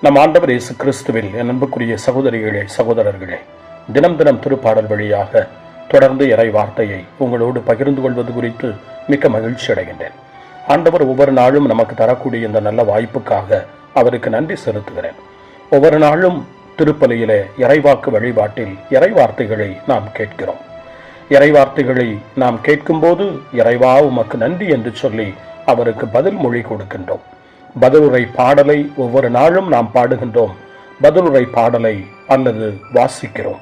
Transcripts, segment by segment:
நம் ஆண்டவர் இயேசு கிறிஸ்துவில் என் அன்புக்குரிய சகோதரிகளே, சகோதரர்களே, தினம் தினம் திருப்பாடல் வழியாக தொடர்ந்து இறை வார்த்தையை உங்களோடு பகிர்ந்து கொள்வது குறித்து மிக்க மகிழ்ச்சி அடைகின்றேன். ஆண்டவர் ஒவ்வொரு நாளும் நமக்கு தரக்கூடிய இந்த நல்ல வாய்ப்புக்காக அவருக்கு நன்றி செலுத்துகிறேன். ஒவ்வொரு நாளும் திருப்பலியிலே இறைவாக்கு வழிபாட்டில் இறை வார்த்தைகளை நாம் கேட்கிறோம். இறை வார்த்தைகளை நாம் கேட்கும்போது இறைவா உமக்கு நன்றி என்று சொல்லி அவருக்கு பதில் மொழி கொடுக்கின்றோம். பதிலுரை பாடலை ஒவ்வொரு நாளும் நாம் பாடுகின்றோம். பதிலுரை பாடலை அல்லது வாசிக்கிறோம்.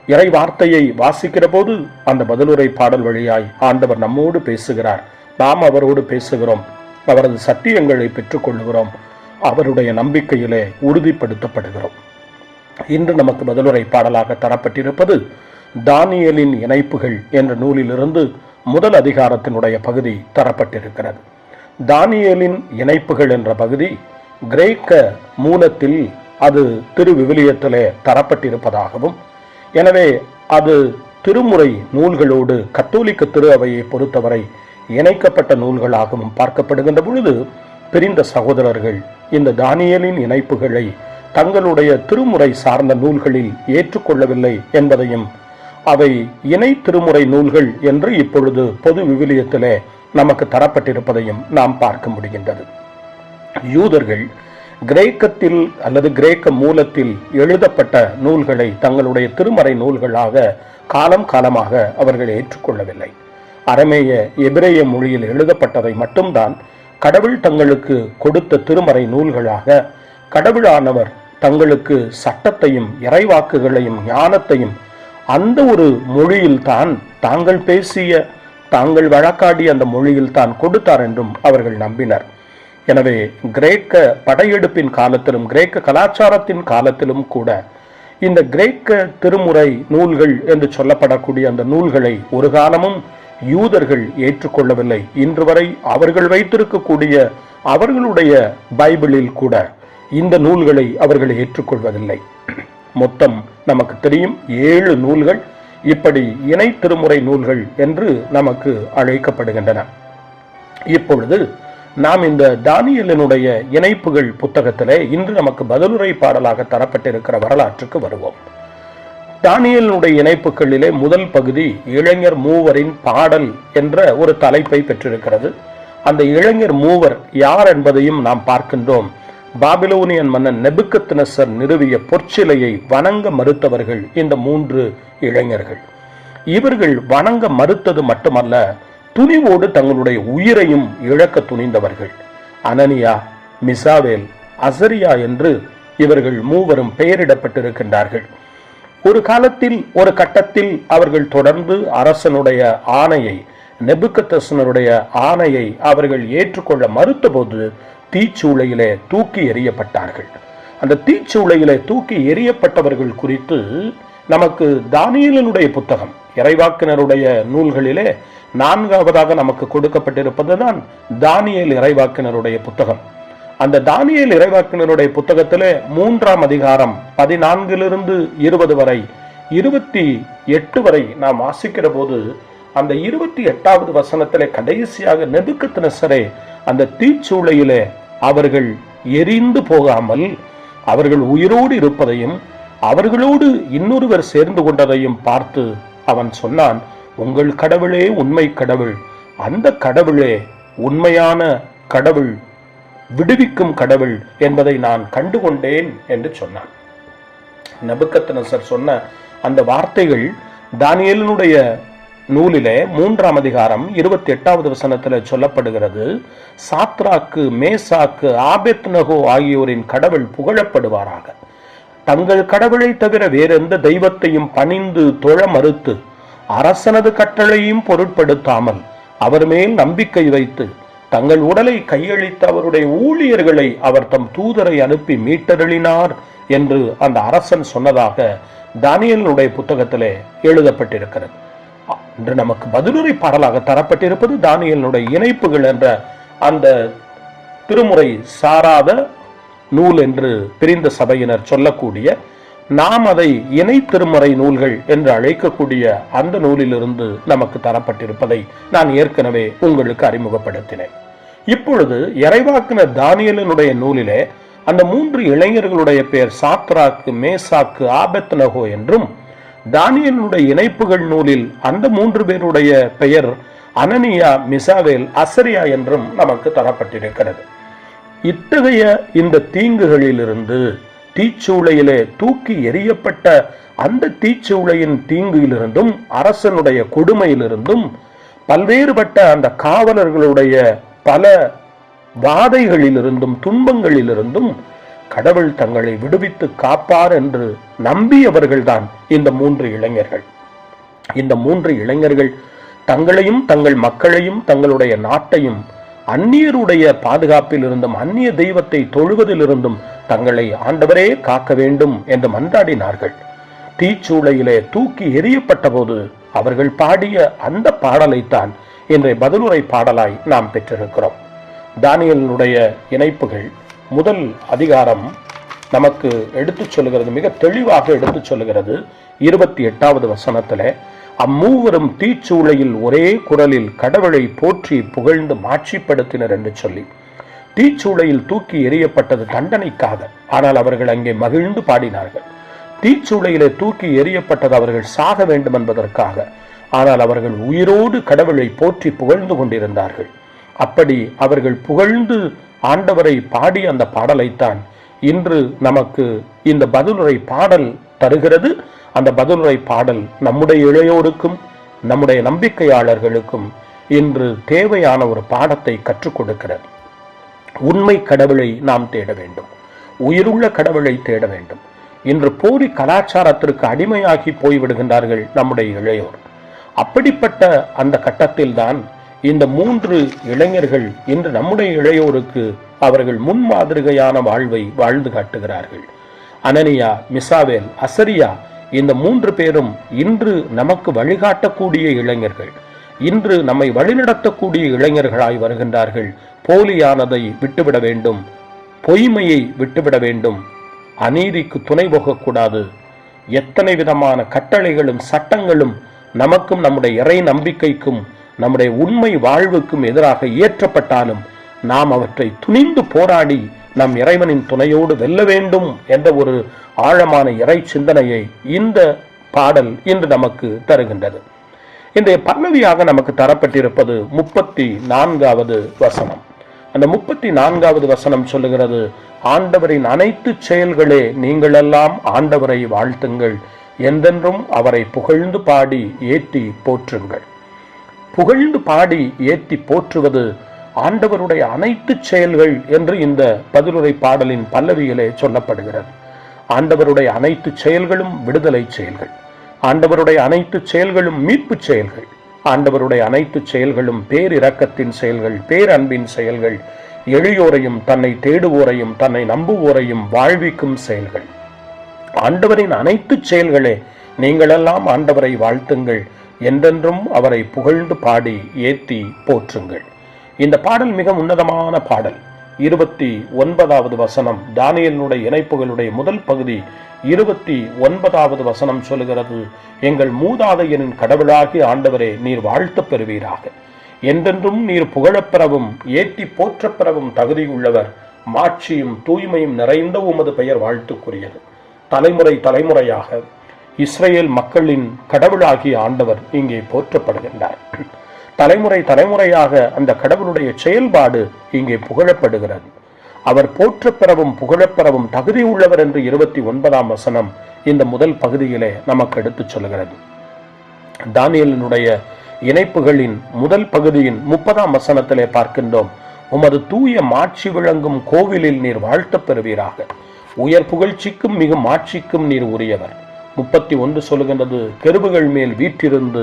இறை வார்த்தையை வாசிக்கிற போது அந்த பதிலுரை பாடல் வழியாய் ஆண்டவர் நம்மோடு பேசுகிறார். நாம் அவரோடு பேசுகிறோம். அவரது சத்தியங்களை பெற்றுக்கொள்கிறோம். அவருடைய நம்பிக்கையிலே உறுதிப்படுத்தப்படுகிறோம். இன்று நமக்கு பதிலுரை பாடலாக தரப்பட்டிருப்பது தானியேலின் இணைப்புகள் என்ற நூலிலிருந்து முதல் அதிகாரத்தினுடைய பகுதி தரப்பட்டிருக்கிறது. தானியேலின் இணைப்புகள் என்ற பகுதி கிரேக்க மூலத்தில் அது திருவிவிலியத்திலே தரப்பட்டிருப்பதாகவும், எனவே அது திருமுறை நூல்களோடு கத்தோலிக்க திரு அவையை பொறுத்தவரை இணைக்கப்பட்ட நூல்களாகவும் பார்க்கப்படுகின்ற பொழுது, பிரிந்த சகோதரர்கள் இந்த தானியேலின் இணைப்புகளை தங்களுடைய திருமுறை சார்ந்த நூல்களில் ஏற்றுக்கொள்ளவில்லை என்பதையும், அவை இணை திருமுறை நூல்கள் என்று இப்பொழுது பொது விவிலியத்திலே நமக்கு தரப்பட்டிருப்பதையும் நாம் பார்க்க முடிகின்றது. யூதர்கள் கிரேக்கத்தில் அல்லது கிரேக்க மூலத்தில் எழுதப்பட்ட நூல்களை தங்களுடைய திருமறை நூல்களாக காலம் காலமாக அவர்கள் ஏற்றுக்கொள்ளவில்லை. அரமேய எபிரேய மொழியில் எழுதப்பட்டதை மட்டும்தான் கடவுள் தங்களுக்கு கொடுத்த திருமறை நூல்களாக, கடவுளானவர் தங்களுக்கு சட்டத்தையும் இறைவாக்குகளையும் ஞானத்தையும் அந்த ஒரு மொழியில்தான் தாங்கள் பேசிய தாங்கள் வழக்காடிய அந்த மொழியில் தான் கொடுத்தார் என்றும் அவர்கள் நம்பினர். எனவே கிரேக்க படையெடுப்பின் காலத்திலும் கிரேக்க கலாச்சாரத்தின் காலத்திலும் கூட இந்த கிரேக்க திருமுறை நூல்கள் என்று சொல்லப்படக்கூடிய அந்த நூல்களை ஒரு காலமும் யூதர்கள் ஏற்றுக்கொள்ளவில்லை. இன்று வரை அவர்கள் வைத்திருக்கக்கூடிய அவர்களுடைய பைபிளில் கூட இந்த நூல்களை அவர்கள் ஏற்றுக்கொள்வதில்லை. மொத்தம் நமக்கு தெரியும் 7 நூல்கள் இப்படி இணை திருமுறை நூல்கள் என்று நமக்கு அழைக்கப்படுகின்றன. இப்பொழுது நாம் இந்த தானியேலினுடைய இணைப்புகள் புத்தகத்திலே இன்று நமக்கு பதிலுரை பாடலாக தரப்பட்டிருக்கிற வரலாற்றுக்கு வருவோம். தானியேலினுடைய இணைப்புகளிலே முதல் பகுதி இளைஞர் மூவரின் பாடல் என்ற ஒரு தலைப்பை பெற்றிருக்கிறது. அந்த இளைஞர் மூவர் யார் என்பதையும் நாம் பார்க்கின்றோம். பாபிலோனியன் மன்னன் நெபுக்கத்நேசர் நிறுவிய பொற்சிலையை வணங்க மறுத்தவர்கள் இந்த 3 இளைஞர்கள். இவர்கள் வணங்க மறுத்தது மட்டுமல்ல, துணிவோடு தங்களுடைய உயிரையும் இழக்க துணிந்தவர்கள். அனனியா, மிசாவேல், அசரியா என்று இவர்கள் மூவரும் பெயரிடப்பட்டிருக்கின்றார்கள். ஒரு காலத்தில் ஒரு கட்டத்தில் அவர்கள் தொடர்ந்து அரசனுடைய ஆணையை, நெபுக்கத்நேசருடைய ஆணையை அவர்கள் ஏற்றுக்கொள்ள மறுத்த போது தீச்சூளையிலே தூக்கி எறியப்பட்டார்கள். அந்த தீச்சூளையிலே தூக்கி எறியப்பட்டவர்கள் குறித்து நமக்கு தானியேலினுடைய புத்தகம், இறைவாக்கினருடைய நூல்களிலே 4வதாக நமக்கு கொடுக்கப்பட்டிருப்பதுதான் தானியேல் இறைவாக்கினருடைய புத்தகம். அந்த தானியேல் இறைவாக்கினருடைய புத்தகத்திலே 3ஆம் அதிகாரம் 14 20 வரை 28 வரை நாம் வாசிக்கிற போது, அந்த 28வது வசனத்திலே கடைசியாக நெபுக்கத்நேசரே அந்த தீச்சூளையிலே அவர்கள் எரிந்து போகாமல் அவர்கள் உயிரோடு இருப்பதையும் அவர்களோடு இன்னொருவர் சேர்ந்து கொண்டதையும் பார்த்து அவன் சொன்னான், உங்கள் கடவுளே உண்மை கடவுள், அந்த கடவுளே உண்மையான கடவுள், விடுவிக்கும் கடவுள் என்பதை நான் கண்டுகொண்டேன் என்று சொன்னான். நெபுக்கத்நேசர் சொன்ன அந்த வார்த்தைகள் தானியேலினுடைய நூலிலே 3ஆம் அதிகாரம் 28வது வசனத்தில் சொல்லப்படுகிறது. சாத்ராக்கு, மேசாக்கு, ஆபேத்நகோ ஆகியோரின் கடவுள் புகழப்படுவாராக. தங்கள் கடவுளை தவிர வேறெந்த தெய்வத்தையும் பணிந்து தொழ மறுத்து அரசனது கட்டளையும் பொருட்படுத்தாமல் அவர் மேல் நம்பிக்கை வைத்து தங்கள் உடலை கையளித்த அவருடைய ஊழியர்களை அவர் தம் தூதரை அனுப்பி மீட்டருளினார் என்று அந்த அரசன் சொன்னதாக தானியேலினுடைய புத்தகத்திலே எழுதப்பட்டிருக்கிறது. இன்று நமக்கு பதிலுரை பாடலாக தரப்பட்டிருப்பது தானியேலினுடைய இணைப்புகள் என்ற அந்த திருமுறை சாராத நூல் என்று பிரிந்த சபையினர் சொல்லக்கூடிய, நாம் அதை இணை திருமுறை நூல்கள் என்று அழைக்கக்கூடிய அந்த நூலிலிருந்து நமக்கு தரப்பட்டிருப்பதை நான் ஏற்கனவே உங்களுக்கு அறிமுகப்படுத்தினேன். இப்பொழுது இறைவாக்கினர் தானியேலினுடைய நூலிலே அந்த 3 இளைஞர்களுடைய பெயர் சாத்ராக்கு, மேசாக்கு, ஆபெத்நகோ என்றும், தானியேலுடைய இணைப்புகள் நூலில் அந்த 3 பேருடைய பெயர் அனனியா, மிசாவேல், அசரியா என்றும் நமக்கு தரப்பட்டிருக்கிறது. இத்தகைய இந்த தீங்குகளிலிருந்து, தீச்சூளையிலே தூக்கி எறியப்பட்ட அந்த தீச்சூளையின் தீங்கிலிருந்தும், அரசனுடைய கொடுமையிலிருந்தும், பல்வேறுபட்ட அந்த காவலர்களுடைய பல வாதைகளிலிருந்தும் துன்பங்களிலிருந்தும் கடவுள் தங்களை விடுவித்து காப்பார் என்று நம்பியவர்கள்தான் இந்த 3 இளைஞர்கள். இந்த 3 இளைஞர்கள் தங்களையும் தங்கள் மக்களையும் தங்களுடைய நாட்டையும் அந்நியருடைய பாதுகாப்பில் இருந்தும் அந்நிய தெய்வத்தை தொழுவதிலிருந்தும் தங்களை ஆண்டவரே காக்க வேண்டும் என்று மன்றாடினார்கள். தீச்சூளையிலே தூக்கி எறியப்பட்ட போது அவர்கள் பாடிய அந்த பாடலைத்தான் இன்றைய பதிலுரை பாடலாய் நாம் பெற்றிருக்கிறோம். தானியேலுடைய இணைப்புகள் முதல் அதிகாரம் நமக்கு எடுத்துச் சொல்லுகிறது, மிக தெளிவாக எடுத்துச் சொல்லுகிறது. 28வது வசனத்திலே, அம்மூவரும் தீச்சூளையில் ஒரே குரலில் கடவுளை போற்றி புகழ்ந்து மாட்சிப்படுத்தினர் என்று சொல்லி, தீச்சூளையில் தூக்கி எறியப்பட்டது தண்டனைக்காக, ஆனால் அவர்கள் அங்கே மகிழ்ந்து பாடினார்கள். தீச்சூளையிலே தூக்கி எறியப்பட்டது அவர்கள் சாக வேண்டும் என்பதற்காக, ஆனால் அவர்கள் உயிரோடு கடவுளை போற்றி புகழ்ந்து கொண்டிருந்தார்கள். அப்படி அவர்கள் புகழ்ந்து ஆண்டவரை பாடி அந்த பாடலைத்தான் இன்று நமக்கு இந்த பதிலுரை பாடல் தருகிறது. அந்த பதிலுரை பாடல் நம்முடைய இளையோருக்கும் நம்முடைய நம்பிக்கையாளர்களுக்கும் இன்று தேவையான ஒரு பாடத்தை கற்றுக் கொடுக்கிறது. உண்மை கடவுளை நாம் தேட வேண்டும், உயிருள்ள கடவுளை தேட வேண்டும். இன்று போலி கலாச்சாரத்திற்கு அடிமையாகி போய்விடுகின்றார்கள் நம்முடைய இளையோர். அப்படிப்பட்ட அந்த கட்டத்தில்தான் இந்த 3 இளைஞர்கள் இன்று நம்முடைய இளையோருக்கு அவர்கள் முன்மாதிரிகையான வாழ்வை வாழ்ந்து காட்டுகிறார்கள். அனனியா, மிசாவேல், அசரியா இந்த 3 பேரும் இன்று நமக்கு வழிகாட்டக்கூடிய இளைஞர்கள், இன்று நம்மை வழிநடத்தக்கூடிய இளைஞர்களாய் வருகின்றார்கள். போலியானதை விட்டுவிட வேண்டும், பொய்மையை விட்டுவிட வேண்டும், அநீதிக்கு துணை போகக்கூடாது. எத்தனை விதமான கட்டளைகளும் சட்டங்களும் நமக்கும் நம்முடைய இறை நம்பிக்கைக்கும் நம்முடைய உண்மை வாழ்வுக்கும் எதிராக இயற்றப்பட்டாலும் நாம் அவற்றை துணிந்து போராடி நம் இறைவனின் துணையோடு வெல்ல வேண்டும் என்ற ஒரு ஆழமான இறை சிந்தனையை இந்த பாடல் இன்று நமக்கு தருகின்றது. இன்றைய பல்லவியாக நமக்கு தரப்பட்டிருப்பது 34வது வசனம். அந்த 34வது வசனம் சொல்லுகிறது, ஆண்டவரின் அனைத்து செயல்களே நீங்களெல்லாம் ஆண்டவரை வாழ்த்துங்கள், என்றென்றும் அவரை புகழ்ந்து பாடி ஏற்றி போற்றுங்கள். புகழ்ந்து பாடி ஏற்றி போற்றுவது ஆண்டவருடைய அனைத்து செயல்கள் என்று இந்த பதிலுரை பாடலின் பல்லவியிலே சொல்லப்படுகிறது. ஆண்டவருடைய அனைத்து செயல்களும் விடுதலை செயல்கள், ஆண்டவருடைய அனைத்து செயல்களும் மீட்பு செயல்கள், ஆண்டவருடைய அனைத்து செயல்களும் பேரிரக்கத்தின் செயல்கள், பேரன்பின் செயல்கள், எளியோரையும் தன்னை தேடுவோரையும் தன்னை நம்புவோரையும் வாழ்விக்கும் செயல்கள். ஆண்டவரின் அனைத்து செயல்களே நீங்களெல்லாம் ஆண்டவரை வாழ்த்துங்கள், என்றென்றும் அவரை புகழ்ந்து பாடி ஏத்தி போற்றுங்கள். இந்த பாடல் மிக உன்னதமான பாடல். 29வது வசனம் தானியேலுடைய இணைப்புகளுடைய முதல் பகுதி 29வது வசனம் சொல்லுகிறது, எங்கள் மூதாதையரின் கடவுளாகி ஆண்டவரே நீர் வாழ்த்தப் பெறுவீராக, என்றென்றும் நீர் புகழப்பெறவும் ஏற்றி போற்றப்பெறவும் தகுதியுள்ளவர், மாட்சியும் தூய்மையும் நிறைந்த உமது பெயர் வாழ்த்துக்குரியது. தலைமுறை தலைமுறையாக இஸ்ரேல் மக்களின் கடவுளாகிய ஆண்டவர் இங்கே போற்றப்படுகின்றார். தலைமுறை தலைமுறையாக அந்த கடவுளுடைய செயல்பாடு இங்கே புகழப்படுகிறது. அவர் போற்றப்பெறவும் புகழப்பெறவும் தகுதி உள்ளவர் என்று 29ஆம் வசனம் இந்த முதல் பகுதியிலே நமக்கு எடுத்துச் சொல்கிறது. தானியேலினுடைய இணைப்புகளின் முதல் பகுதியின் 30ஆம் வசனத்திலே பார்க்கின்றோம், உமது தூய மாட்சி விளங்கும் கோவிலில் நீர் வாழ்த்தப் பெறுவீராக, உயர் புகழ்ச்சிக்கும் மிகு மாட்சிக்கும் நீர் உரியவர். 31 சொல்லுகின்றது, கெருபுகள் மேல் வீற்றிருந்து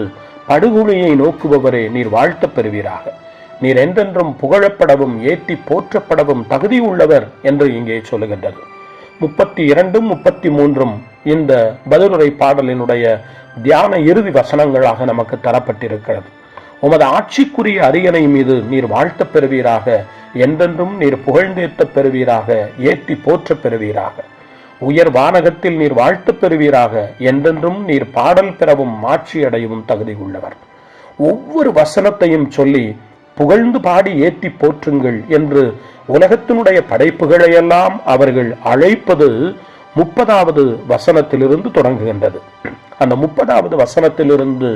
படுகொலையை நோக்குபவரே நீர் வாழ்த்தப் பெறுவீராக, நீர் என்றென்றும் புகழப்படவும் ஏற்றி போற்றப்படவும் தகுதி உள்ளவர் என்று இங்கே சொல்லுகின்றது. 32ம் 33ம் இந்த பதிலுரை பாடலினுடைய தியான இறுதி வசனங்களாக நமக்கு தரப்பட்டிருக்கிறது. உமது ஆட்சிக்குரிய அரியணை மீது நீர் வாழ்த்தப் பெறுவீராக, என்றென்றும் நீர் புகழ்ந்தேத்தப் பெறுவீராக, ஏற்றி போற்றப் பெறுவீராக. உயர் வானகத்தில் நீர் வாழ்த்தப் பெறுவீராக, என்றென்றும் நீர் பாடல் பெறவும் மாட்சி அடையவும் தகுதி உள்ளவர். ஒவ்வொரு வசனத்தையும் சொல்லி புகழ்ந்து பாடி ஏத்தி போற்றுங்கள் என்று உலகத்தினுடைய படைப்புகளையெல்லாம் அவர்கள் அழைப்பது 30வது வசனத்திலிருந்து தொடங்குகின்றது. அந்த 30வது வசனத்திலிருந்து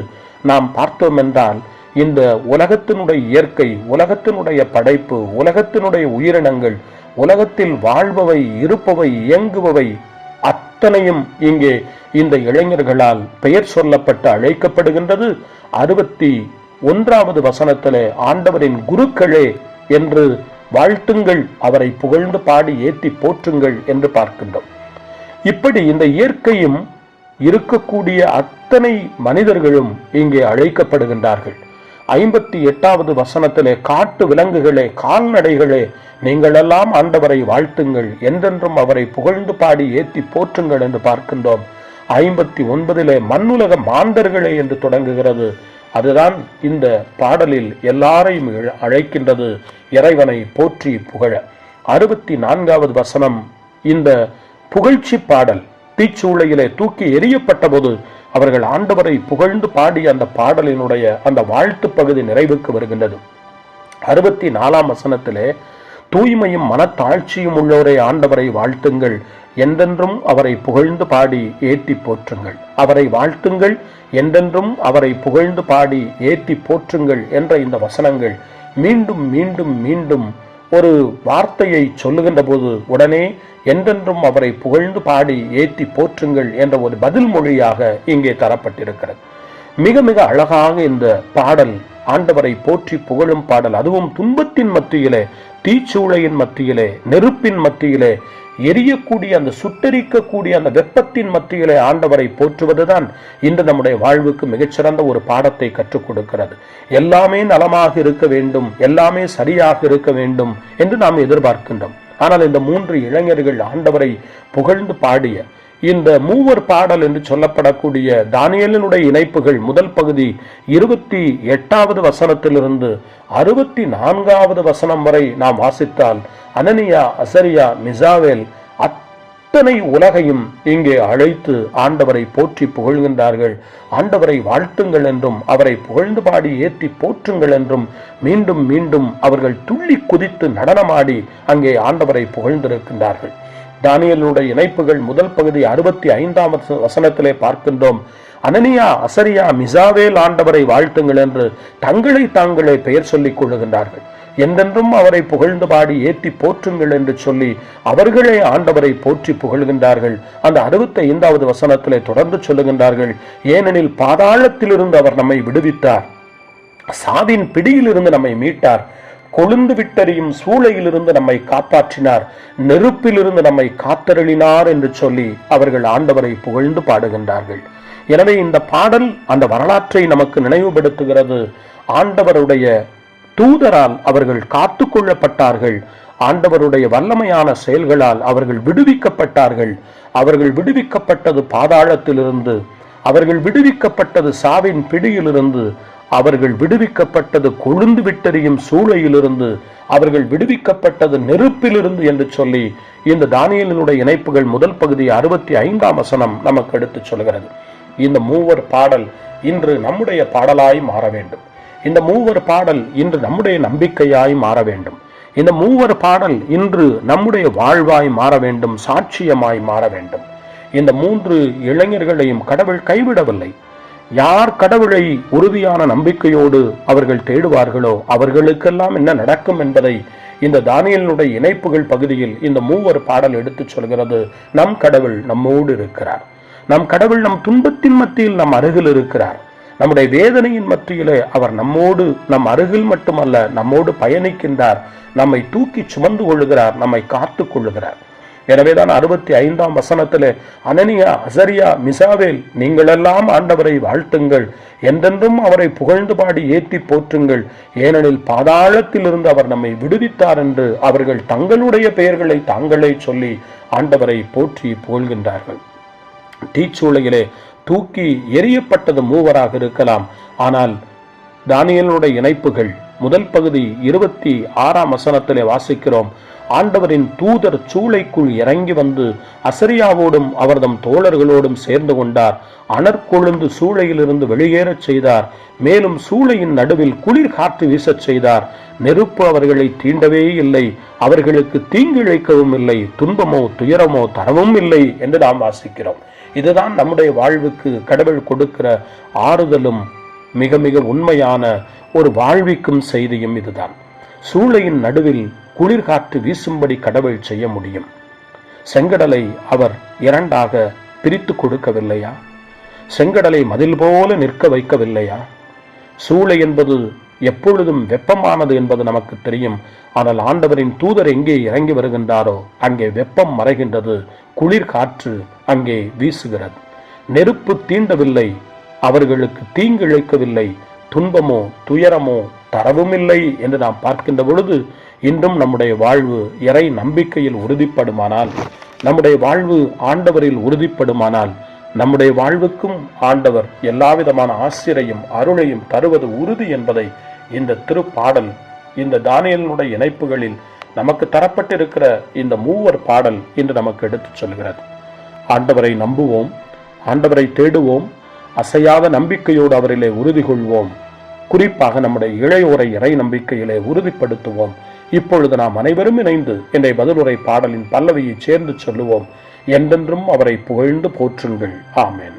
நாம் பார்த்தோம் என்றால், இந்த உலகத்தினுடைய இயற்கை, உலகத்தினுடைய படைப்பு, உலகத்தினுடைய உயிரினங்கள், உலகத்தில் வாழ்பவை, இருப்பவை, இயங்குபவை அத்தனையும் இங்கே இந்த இளைஞர்களால் பெயர் சொல்லப்பட்டு அழைக்கப்படுகின்றது. 61வது வசனத்திலே ஆண்டவரின் குருக்களே என்று வாழ்த்துங்கள், அவரை புகழ்ந்து பாடி ஏத்தி போற்றுங்கள் என்று பார்க்கின்றோம். இப்படி இந்த இயற்கையும் இருக்கக்கூடிய அத்தனை மனிதர்களும் இங்கே அழைக்கப்படுகின்றார்கள். 58வது வசனத்திலே காட்டு விலங்குகளே, கால்நடைகளே, நீங்களெல்லாம் ஆண்டவரை வாழ்த்துங்கள், என்றென்றும் அவரை புகழ்ந்து பாடி ஏத்தி போற்றுங்கள் என்று பார்க்கின்றோம். 59லே மண்ணுலக மாந்தர்களே என்று தொடங்குகிறது. அதுதான் இந்த பாடலில் எல்லாரையும் அழைக்கின்றது, இறைவனை போற்றி புகழ. 64வது வசனம் இந்த புகழ்ச்சி பாடல். தீச்சூளையிலே தூக்கி எறியப்பட்ட போது அவர்கள் ஆண்டவரை புகழ்ந்து பாடி அந்த பாடலினுடைய அந்த வாழ்த்து பகுதி நிறைவுக்கு வருகின்றது. 64ஆம் வசனத்திலே தூய்மையும் மனத்தாழ்ச்சியும் உள்ளோரை ஆண்டவரை வாழ்த்துங்கள், என்றென்றும் அவரை புகழ்ந்து பாடி ஏத்தி போற்றுங்கள். அவரை வாழ்த்துங்கள், என்றென்றும் அவரை புகழ்ந்து பாடி ஏத்தி போற்றுங்கள் என்ற இந்த வசனங்கள் மீண்டும் மீண்டும் மீண்டும் ஒரு வார்த்தையை சொல்லுகின்ற போது உடனே என்றென்றும் அவரை புகழ்ந்து பாடி ஏத்தி போற்றுங்கள் என்ற ஒரு பதில் மொழியாக இங்கே தரப்பட்டிருக்கிறது. மிக மிக அழகாக இந்த பாடல் ஆண்டவரை போற்றி புகழும் பாடல். அதுவும் துன்பத்தின் மத்தியிலே, தீச்சூளையின் மத்தியிலே, நெருப்பின் மத்தியிலே, எரியக்கூடிய அந்த சுட்டரிக்கக்கூடிய அந்த வெப்பத்தின் மத்தியிலே ஆண்டவரை போற்றுவதுதான் இன்று நம்முடைய வாழ்வுக்கு மிகச்சிறந்த ஒரு பாடத்தை கற்றுக் கொடுக்கிறது. எல்லாமே நலமாக இருக்க வேண்டும், எல்லாமே சரியாக இருக்க வேண்டும் என்று நாம் எதிர்பார்க்கின்றோம். ஆனால் இந்த 3 இளைஞர்கள் ஆண்டவரை புகழ்ந்து பாடிய இந்த மூவர் பாடல் என்று சொல்லப்படக்கூடிய தானியேலினுடைய இணைப்புகள் முதல் பகுதி 28வது வசனத்திலிருந்து 64வது வசனம் வரை நாம் வாசித்தால், அனனியா, அசரியா, மிசாவேல் அத்தனை உலகையும் இங்கே அழைத்து ஆண்டவரை போற்றி புகழ்கின்றார்கள். ஆண்டவரை வாழ்த்துங்கள் என்றும் அவரை புகழ்ந்து பாடி ஏற்றி போற்றுங்கள் என்றும் மீண்டும் மீண்டும் அவர்கள் துள்ளி குதித்து நடனமாடி அங்கே ஆண்டவரை புகழ்ந்திருக்கின்றார்கள். தானியேலுடைய இணைப்புகள் முதல் பகுதி 65ஆம் வசனத்திலே பார்க்கின்றோம். அனனியா, அசரியா, மிசாவேல் ஆண்டவரை வாழ்த்துங்கள் என்று தங்களை தாங்களே பெயர் சொல்லிக் கொள்ளுகின்றார்கள். என்றென்றும் அவரை புகழ்ந்து பாடி ஏற்றி போற்றுங்கள் என்று சொல்லி அவர்களே ஆண்டவரை போற்றி புகழ்கின்றார்கள். அந்த 65வது வசனத்திலே தொடர்ந்து சொல்லுகின்றார்கள், ஏனெனில் பாதாளத்திலிருந்து அவர் நம்மை விடுவித்தார், சாவின் பிடியிலிருந்து நம்மை மீட்டார், கொழுந்து விட்டறியும் சூளையிலிருந்து நம்மை காப்பாற்றினார், நெருப்பிலிருந்து நம்மை காத்தருளினார் என்று சொல்லி அவர்கள் ஆண்டவரை புகழ்ந்து பாடுகின்றார்கள். எனவே இந்த பாடல் அந்த வரலாற்றை நமக்கு நினைவுபடுத்துகிறது. ஆண்டவருடைய தூதரால் அவர்கள் காத்து கொள்ளப்பட்டார்கள். ஆண்டவருடைய வல்லமையான செயல்களால் அவர்கள் விடுவிக்கப்பட்டார்கள். அவர்கள் விடுவிக்கப்பட்டது பாதாளத்திலிருந்து, அவர்கள் விடுவிக்கப்பட்டது சாவின் பிடியிலிருந்து, அவர்கள் விடுவிக்கப்பட்டது கொழுந்து விட்டறியும் சூளையிலிருந்து, அவர்கள் விடுவிக்கப்பட்டது நெருப்பிலிருந்து என்று சொல்லி இந்த தானியேலினுடைய இணைப்புகள் முதல் பகுதி 65ஆம் வசனம் நமக்கு எடுத்து சொல்கிறது. இந்த மூவர் பாடல் இன்று நம்முடைய பாடலாய் மாற வேண்டும். இந்த மூவர் பாடல் இன்று நம்முடைய நம்பிக்கையாய் மாற வேண்டும். இந்த மூவர் பாடல் இன்று நம்முடைய வாழ்வாய் மாற வேண்டும், சாட்சியமாய் மாற வேண்டும். இந்த 3 இளைஞர்களையும் கடவுள் கைவிடவில்லை. யார் கடவுளை உறுதியான நம்பிக்கையோடு அவர்கள் தேடுவார்களோ அவர்களுக்கெல்லாம் என்ன நடக்கும் என்பதை இந்த தானியேலினுடைய இணைப்புகள் பகுதியில் இந்த மூவர் பாடல் எடுத்து சொல்கிறது. நம் கடவுள் நம்மோடு இருக்கிறார். நம் கடவுள் நம் துன்பத்தின் மத்தியில் நம் அருகில் இருக்கிறார். நம்முடைய வேதனையின் மத்தியிலே அவர் நம்மோடு, நம் அருகில் மட்டுமல்ல, நம்மோடு பயணிக்கின்றார். நம்மை தூக்கி சுமந்து கொள்ளுகிறார், நம்மை காத்து கொள்ளுகிறார். எனவேதான் 65ஆம் வசனத்திலே அனனியா, அசரியா, மிசாவேல் நீங்களெல்லாம் ஆண்டவரை வாழ்த்துங்கள், என்றென்றும் அவரை புகழ்ந்து பாடி ஏற்றி போற்றுங்கள், ஏனெனில் பாதாளத்திலிருந்து அவர் நம்மை விடுவித்தார் என்று அவர்கள் தங்களுடைய பெயர்களை தாங்களே சொல்லி ஆண்டவரை போற்றி புகழ்கின்றார்கள். தீச்சூளையிலே தூக்கி எரியப்பட்டது மூவராக இருக்கலாம். ஆனால் தானியேலுடைய இணைப்புகள் முதல் பகுதி 26ஆம் வசனத்திலே வாசிக்கிறோம், ஆண்டவரின் தூதர் சூளைக்குள் இறங்கி வந்து அசரியாவோடும் அவர்தம் தோழர்களோடும் சேர்ந்து கொண்டார். அனற்கொழுந்து சூளையிலிருந்து வெளியேறச் செய்தார். மேலும் சூளையின் நடுவில் குளிர் காற்று வீசச் செய்தார். நெருப்பு அவர்களை தீண்டவே இல்லை, அவர்களுக்கு தீங்கிழைக்கவும் இல்லை, துன்பமோ துயரமோ தரவும் இல்லை என்று நாம் வாசிக்கிறோம். இதுதான் நம்முடைய வாழ்வுக்கு கடவுள் கொடுக்கிற ஆறுதலும் மிக மிக உண்மையான ஒரு வாழ்விக்கும் செய்தியும் இதுதான். சூளையின் நடுவில் குளிர் காற்று வீசும்படி கடவுள் செய்ய முடியும். செங்கடலை அவர் இரண்டாக பிரித்து கொடுக்கவில்லையா? செங்கடலை மதில் போல நிற்க வைக்கவில்லையா? சூளை என்பது எப்பொழுதும் வெப்பமானது என்பது நமக்கு தெரியும். ஆனால் ஆண்டவரின் தூதர் எங்கே இறங்கி வருகின்றாரோ அங்கே வெப்பம் மறைகின்றது, குளிர் காற்று அங்கே வீசுகிறது. நெருப்பு தீண்டவில்லை, அவர்களுக்கு தீங்கிழைக்கவில்லை, துன்பமோ துயரமோ தரவும் இல்லை என்று நாம் பார்க்கின்ற பொழுது, இன்றும் நம்முடைய வாழ்வு இறை நம்பிக்கையில் உறுதிப்படுமானால், நம்முடைய வாழ்வு ஆண்டவரில் உறுதிப்படுமானால், நம்முடைய வாழ்வுக்கும் ஆண்டவர் எல்லாவிதமான ஆசிரையும் அருளையும் தருவது உறுதி என்பதை இந்த திருப்பாடல், இந்த தானியேலினுடைய இணைப்புகளில் நமக்கு தரப்பட்டிருக்கிற இந்த மூவர் பாடல் இன்று நமக்கு எடுத்துச் சொல்கிறது. ஆண்டவரை நம்புவோம், ஆண்டவரை தேடுவோம், அசையாத நம்பிக்கையோடு அவரிலே உறுதி கொள்வோம். குறிப்பாக நம்முடைய இளையோரை இறை நம்பிக்கையிலே உறுதிப்படுத்துவோம். இப்பொழுது நாம் அனைவரும் இணைந்து இன்றைய பதிலுரை பாடலின் பல்லவியை சேர்ந்து சொல்லுவோம். என்றென்றும் அவரை புகழ்ந்து போற்றுங்கள். ஆமென்.